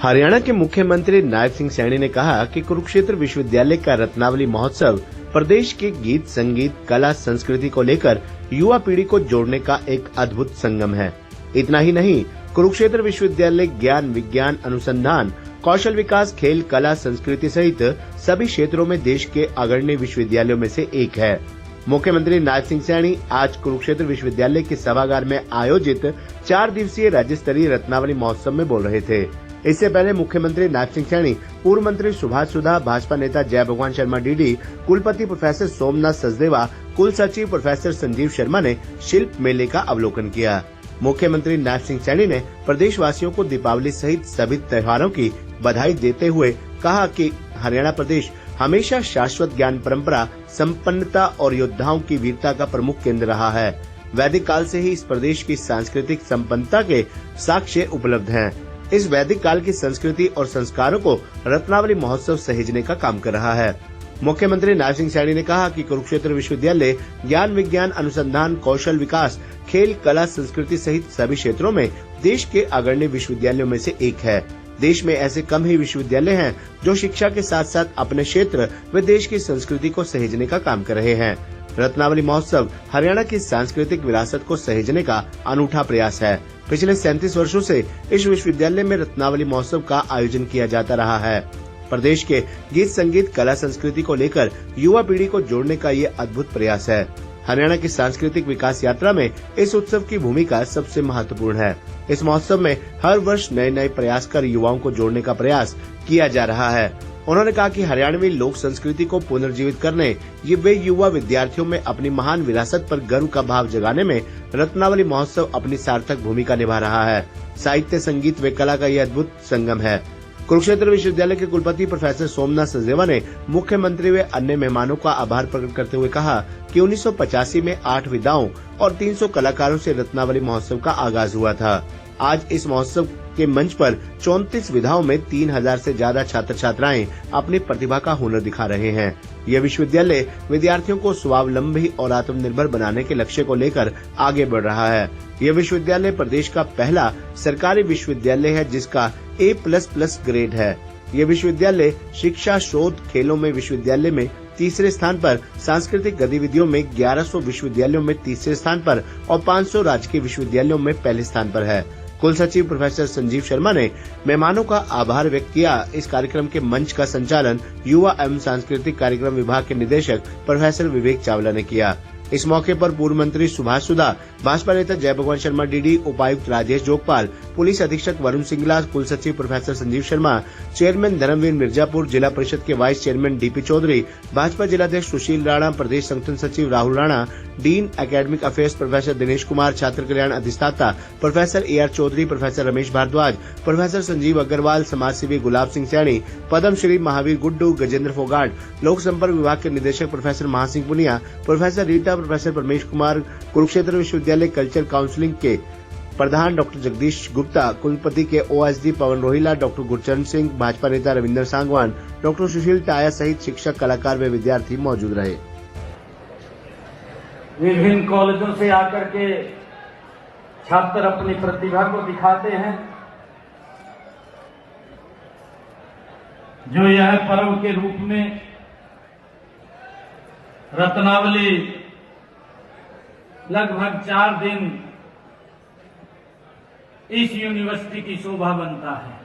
हरियाणा के मुख्यमंत्री नायब सिंह सैनी ने कहा कि कुरुक्षेत्र विश्वविद्यालय का रत्नावली महोत्सव प्रदेश के गीत, संगीत, कला, संस्कृति को लेकर युवा पीढ़ी को जोड़ने का एक अद्भुत संगम है। इतना ही नहीं, कुरुक्षेत्र विश्वविद्यालय ज्ञान, विज्ञान, अनुसंधान, कौशल विकास, खेल, कला, संस्कृति सहित सभी क्षेत्रों में देश के अग्रणी विश्वविद्यालयों में से एक है। मुख्यमंत्री नायब सिंह सैनी आज कुरुक्षेत्र विश्वविद्यालय के सभागार में आयोजित 4 दिवसीय राज्य स्तरीय रत्नावली महोत्सव में बोल रहे थे। इससे पहले मुख्यमंत्री नायब सिंह सैनी, पूर्व मंत्री सुभाष सुधा, भाजपा नेता जय भगवान शर्मा डीडी, कुलपति प्रोफेसर सोमनाथ सचदेवा, कुल सचिव प्रोफेसर संजीव शर्मा ने शिल्प मेले का अवलोकन किया। मुख्यमंत्री नायब सिंह सैनी ने प्रदेशवासियों को दीपावली सहित सभी त्योहारों की बधाई देते हुए कहा कि हरियाणा प्रदेश हमेशा शाश्वत ज्ञान परंपरा, संपन्नता और योद्धाओं की वीरता का प्रमुख केंद्र रहा है। वैदिक काल से ही इस प्रदेश की सांस्कृतिक संपन्नता के साक्ष्य उपलब्ध हैं। इस वैदिक काल की संस्कृति और संस्कारों को रत्नावली महोत्सव सहेजने का काम कर रहा है। मुख्यमंत्री नायब सिंह सैनी ने कहा कि कुरुक्षेत्र विश्वविद्यालय ज्ञान, विज्ञान, अनुसंधान, कौशल विकास, खेल, कला, संस्कृति सहित सभी क्षेत्रों में देश के अग्रणी विश्वविद्यालयों में से एक है। देश में ऐसे कम ही विश्वविद्यालय हैं जो शिक्षा के साथ साथ अपने क्षेत्र व देश की संस्कृति को सहेजने का काम कर रहे हैं। रत्नावली महोत्सव हरियाणा की सांस्कृतिक विरासत को सहेजने का अनूठा प्रयास है। पिछले 37 वर्षों से इस विश्वविद्यालय में रत्नावली महोत्सव का आयोजन किया जाता रहा है। प्रदेश के गीत, संगीत, कला, संस्कृति को लेकर युवा पीढ़ी को जोड़ने का ये अद्भुत प्रयास है। हरियाणा की सांस्कृतिक विकास यात्रा में इस उत्सव की भूमिका सबसे महत्वपूर्ण है। इस महोत्सव में हर वर्ष नए प्रयास कर युवाओं को जोड़ने का प्रयास किया जा रहा है। उन्होंने कहा कि हरियाणवी लोक संस्कृति को पुनर्जीवित करने ये वे युवा विद्यार्थियों में अपनी महान विरासत पर गर्व का भाव जगाने में रत्नावली महोत्सव अपनी सार्थक भूमिका निभा रहा है। साहित्य, संगीत व कला का ये अद्भुत संगम है। कुरुक्षेत्र विश्वविद्यालय के कुलपति प्रोफेसर सोमनाथ सचदेवा ने मुख्यमंत्री व अन्य मेहमानों का आभार प्रकट करते हुए कहा कि 1985 में 8 विधाओं और 300 कलाकारों से रत्नावली महोत्सव का आगाज हुआ था। आज इस महोत्सव के मंच पर 34 विधाओं में 3000 से ज्यादा छात्र छात्राएं अपनी प्रतिभा का हुनर दिखा रहे हैं। यह विश्वविद्यालय विद्यार्थियों को स्वावलंबी और आत्मनिर्भर बनाने के लक्ष्य को लेकर आगे बढ़ रहा है। यह विश्वविद्यालय प्रदेश का पहला सरकारी विश्वविद्यालय है जिसका A++ ग्रेड है। यह विश्वविद्यालय शिक्षा, शोध, खेलों में विश्वविद्यालय में तीसरे स्थान पर, सांस्कृतिक गतिविधियों में 1100 विश्वविद्यालयों में तीसरे स्थान पर और 500 राजकीय विश्वविद्यालयों में पहले स्थान पर है। कुल सचिव प्रोफेसर संजीव शर्मा ने मेहमानों का आभार व्यक्त किया। इस कार्यक्रम के मंच का संचालन युवा एवं सांस्कृतिक कार्यक्रम विभाग के निदेशक प्रोफेसर विवेक चावला ने किया। इस मौके पर पूर्व मंत्री सुभाष सुधा, भाजपा नेता जय भगवान शर्मा डीडी, उपायुक्त राजेश जोगपाल, पुलिस अधीक्षक वरुण सिंगला, कुल सचिव प्रोफेसर संजीव शर्मा, चेयरमैन धर्मवीर मिर्जापुर, जिला परिषद के vice chairman DP Chaudhary, Bhajpa जिलाध्यक्ष सुशील राणा, प्रदेश संगठन सचिव Rahul Rana, dean academic affairs professor Dinesh Kumar, छात्र कल्याण अधिष्ठाता professor AR Chaudhary, professor Ramesh Bhardwaj, professor Sanjeev Agarwal, समाजसेवी गुलाब सिंह सैनी, पद्मश्री महावीर गुड्डू, गजेंद्र फोगाट, लोक संपर्क विभाग के निदेशक professor Maha Singh Punia, professor Rita, professor Paramesh Kumar, Kurukshetra विश्वविद्यालय कल्चर काउंसिलिंग के प्रधान डॉक्टर जगदीश गुप्ता, कुलपति के OSD पवन रोहिला, डॉक्टर गुरचरण सिंह, भाजपा नेता रविंदर सांगवान, डॉक्टर सुशील टाया सहित शिक्षक, कलाकार व विद्यार्थी मौजूद रहे। विभिन्न कॉलेजों से आकर के छात्र अपनी प्रतिभा को दिखाते हैं। जो यह पर्व के रूप में रत्नावली लगभग 4 दिन इस यूनिवर्सिटी की शोभा बनता है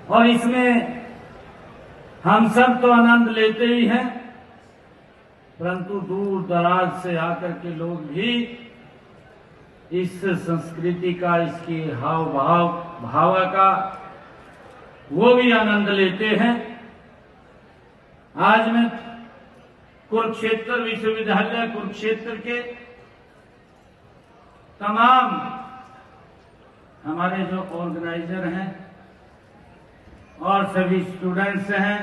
और इसमें हम सब तो आनंद लेते ही हैं, परंतु दूर दराज से आकर के लोग भी इस संस्कृति का, इसकी हाव भावा का वो भी आनंद लेते हैं। आज मैं कुरुक्षेत्र विश्वविद्यालय कुरुक्षेत्र के तमाम हमारे जो ऑर्गेनाइजर हैं और सभी स्टूडेंट्स हैं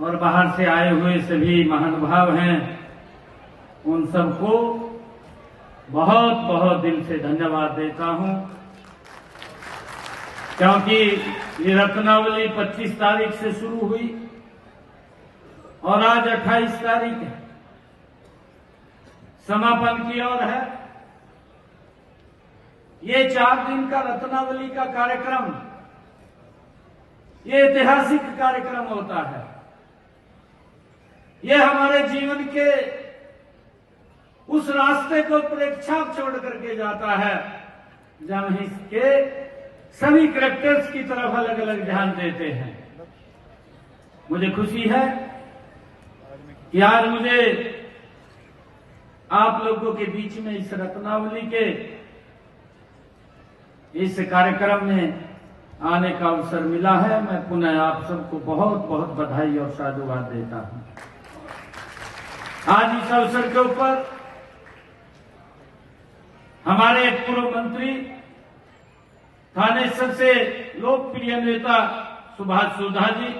और बाहर से आए हुए सभी महानुभाव हैं, उन सबको बहुत बहुत दिल से धन्यवाद देता हूं, क्योंकि ये रत्नावली 25 तारीख से शुरू हुई और आज 28 तारीख है, समापन की ओर है। ये 4 दिन का रत्नावली का कार्यक्रम, ये ऐतिहासिक कार्यक्रम होता है। ये हमारे जीवन के उस रास्ते को प्रेक्षाप छोड़ करके जाता है जब हम इसके सभी कैरेक्टर्स की तरफ अलग अलग ध्यान देते हैं। मुझे खुशी है कि आज मुझे आप लोगों के बीच में इस रत्नावली के इस कार्यक्रम में आने का अवसर मिला है। मैं पुनः आप सबको बहुत बहुत बधाई और साधुवाद देता हूं। आज इस अवसर के ऊपर हमारे पूर्व मंत्री, थानेसर से लोकप्रिय नेता सुभाष सुधा जी,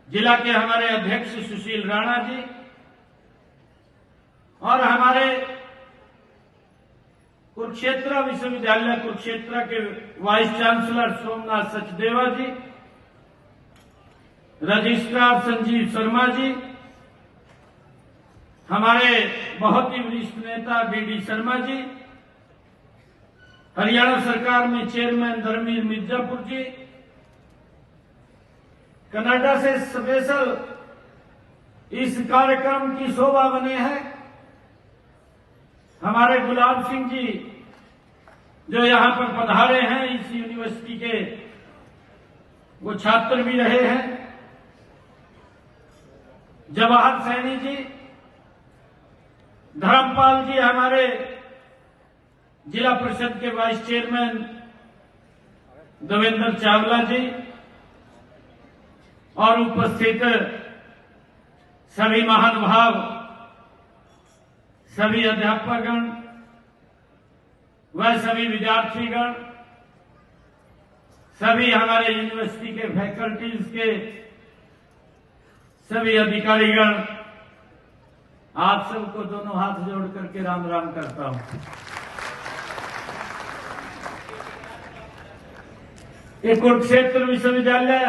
जिला के हमारे अध्यक्ष सुशील राणा जी और हमारे कुरुक्षेत्र विश्वविद्यालय कुरुक्षेत्र के वाइस चांसलर सोमनाथ सचदेवा जी, रजिस्ट्रार संजीव शर्मा जी, हमारे बहुत ही वरिष्ठ नेता बीडी शर्मा जी, हरियाणा सरकार में चेयरमैन धर्मवीर मिर्जापुर जी, कनाडा से स्पेशल इस कार्यक्रम की शोभा बने हैं हमारे गुलाब सिंह जी, जो यहां पर पधारे हैं, इस यूनिवर्सिटी के वो छात्र भी रहे हैं, जवाहर सैनी जी, धर्मपाल जी, हमारे जिला परिषद के वाइस चेयरमैन देवेंद्र चावला जी और उपस्थित सभी महानुभाव, सभी अध्यापकगण व सभी विद्यार्थीगण, सभी हमारे यूनिवर्सिटी के फैकल्टीज के सभी अधिकारीगण, आप सबको दोनों हाथ जोड़ करके राम राम करता हूं। ये कुरुक्षेत्र विश्वविद्यालय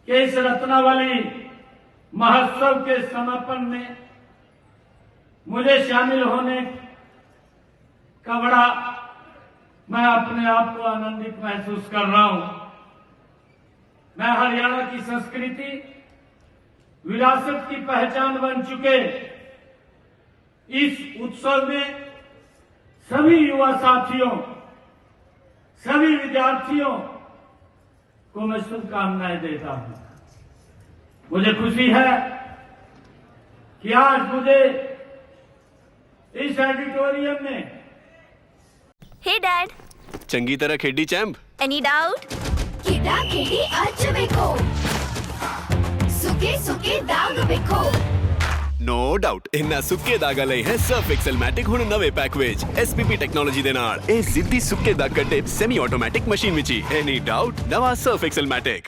के इस रत्नावली महोत्सव के समापन में मुझे शामिल होने का बड़ा मैं अपने आप को आनंदित महसूस कर रहा हूं। मैं हरियाणा की संस्कृति, विरासत की पहचान बन चुके इस उत्सव में सभी युवा साथियों, सभी विद्यार्थियों को मैं शुभकामनाएं देता हूं। मुझे खुशी है कि आज मुझे इस ऑडिटोरियम में Hey Dad, चंगी तरह खेडी चैंप। any doubt? ಕಿಡ ಕಿಡಿ ಹಚ್ಚಬೇಕು ಸುಖಿ ಸುಖಿ ದಾಗ ಬೇಕು नो डाउट इन्ना सुक्के दागा लई है सर्फ एक्सेल मैटिक हुण नवे पैक विच एसपीपी टेक्नोलॉजी दे नाल ए जिद्दी सुक्के दाग कड्डे सेमी ऑटोमैटिक मशीन विच एनी डाउट नवा सर्फ एक्सेल मैटिक।